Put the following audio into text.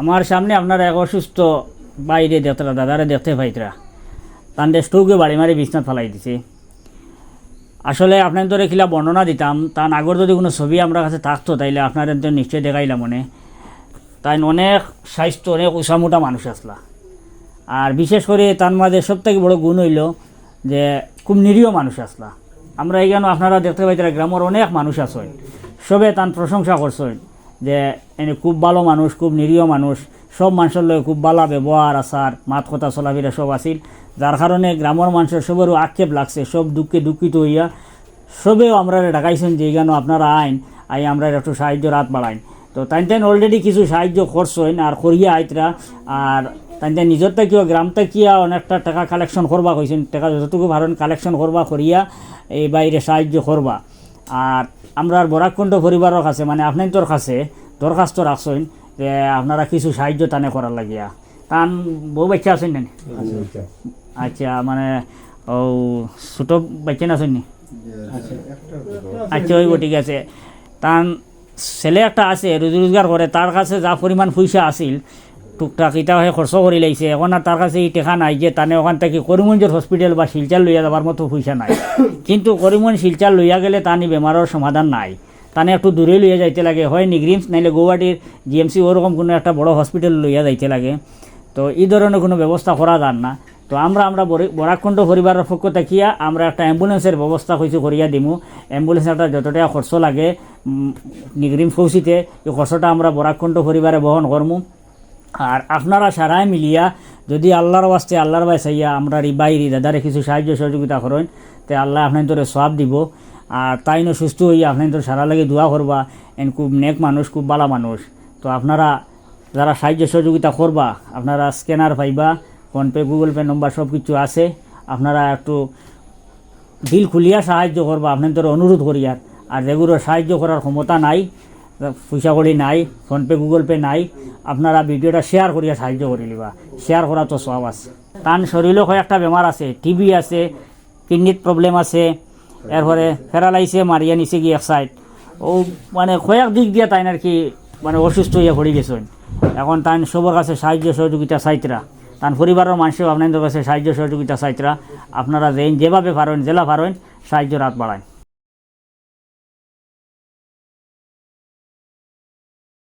আমার সামনে আপনারা এক অসুস্থ বাইরে দেখতরা দাদারে দেখতে পাইতরা তান্ডে স্টোকে বাড়ি মারি বিছনাত ফেলাই দিছে। আসলে আপনার তো রেখিলা বর্ণনা দিতাম তার আগর যদি কোনো ছবি আমরা কাছে থাকতো তাইলে আপনাদের তো নিশ্চয়ই দেখাইলাম মনে। তাই অনেক স্বাস্থ্য অনেক উঁচামোটা মানুষ আসলা। আর বিশেষ করে তার মাঝে সবথেকে বড় গুণ হইল যে খুব নিরীহ মানুষ আসলা। আমরা এইখানে আপনারা দেখতে পাইতরা গ্রামের অনেক মানুষ আসেন, সবে তার প্রশংসা করছেন যে এনে খুব ভালো মানুষ, খুব নিরীহ মানুষ, সব মানুষের লগে খুব ভালো ব্যবহার আচার মাত কথা চলাফেরা সব আছিল, যার কারণে গ্রামের মানুষের সবেরও আক্ষেপ লাগছে, সব দুঃখে দুঃখিত হইয়া সবেও আমরা ডাকাইছেন যে এইখানে আপনারা আই আমরা একটু সাহায্য রাত বাড়াইন। তো তাই অলরেডি কিছু সাহায্য করছেন আর করিয়া আইতরা। আর তাই নিজের থেকেও গ্রাম থেকিয়া অনেকটা টাকা কালেকশন করবা কইছেন, টাকা যতটুকু পারেন কালেকশন করবা করিয়া এই বাইরে সাহায্য করবা। আর আমরা বরাকণ্ঠ পরিবারের কাছে মানে আপনার কাছে দরখাস্ত রাখছেন যে আপনারা কিছু সাহায্য টানে করার লাগিয়া। তান বউ বাচ্চা আছেন না? আচ্ছা, মানে ও ছোটো বাচ্চা আছেন নি? আচ্ছা, ওইব ঠিক আছে। তান ছেলে একটা আছে রুজি রোজগার করে, তার কাছে যা পরিমাণ পয়সা আসিল টুকটাক ইটা হয়ে খরচ করে লাইছে। এখন আর তার কাছে এই টেকা নাই যে তানে ওখান থেকে করিমগঞ্জের হসপিটাল বা শিলচার লইয়া যাবার মতো পয়সা নাই। কিন্তু করিমগঞ্জ শিলচার লইয়া গেলে তানি বেমারের সমাধান নাই, তানে একটু দূরে লইয়া যাইতে লাগে, হয় নিগ্রিমস নাইলে গৌহাটির জিএমসি ওরকম কোনো একটা বড় হসপিটাল লইয়া যাইতে লাগে। তো এই ধরনের কোনো ব্যবস্থা করা যান না। তো আমরা বরাকণ্ঠ পরিবারের পক্ষ থাকিয়া আমরা একটা অ্যাম্বুলেন্সের ব্যবস্থা হয়েছে করিয়া দিমু। অ্যাম্বুলেন্স একটা যতটা খরচ লাগে নিগ্রিম পৌঁছিতে এই খরচটা আমরা বরাকণ্ঠ পরিবারে বহন করমু। আর আপনারা সারাই মিলিয়া যদি আল্লাহর ওয়াস্তে আল্লাহর বাই চাইয়া আমরা বাইরে দাদারে কিছু সাহায্য সহযোগিতা করেন তে আল্লাহ আপনার তোরে সব দিব। আর তাই না সুস্থ হইয়া আপনার তোর সারা লাগে দোয়া করবা। এন খুব নেক মানুষ, খুব ভালো মানুষ। তো আপনারা যারা সাহায্য সহযোগিতা করবা আপনারা স্ক্যানার পাইবা, ফোনপে গুগল পে নম্বর সব কিছু আছে। আপনারা একটু দিল খুলিয়া সাহায্য করবা আপনার তোর অনুরোধ করিয়ার। আর যেগুলো সাহায্য করার ক্ষমতা নাই, পয়সা কড়ি নাই, ফোনপে গুগল পে নাই, আপনারা ভিডিওটা শেয়ার করিয়া সাহায্য করে নিবা। শেয়ার করা তো সব আছে। তার শরীরও কয়েকটা বেমার আছে, টিবি আছে, কিডনির প্রবলেম আছে, এরপরে প্যারালাইসে মারিয়া নিচে গিয়ে এক সাইড ও মানে কয়েক দিক দিয়ে তাই আর কি মানে অসুস্থ হইয়া পড়ে গেছেন। এখন তাই সবার কাছে সাহায্য সহযোগিতা চাইতরা, তার পরিবারের মানুষও আপনাদের কাছে সাহায্য সহযোগিতা চাইতরা। আপনারা যেভাবে পারেন জেলা পারেন সাহায্য রাত বাড়ায়।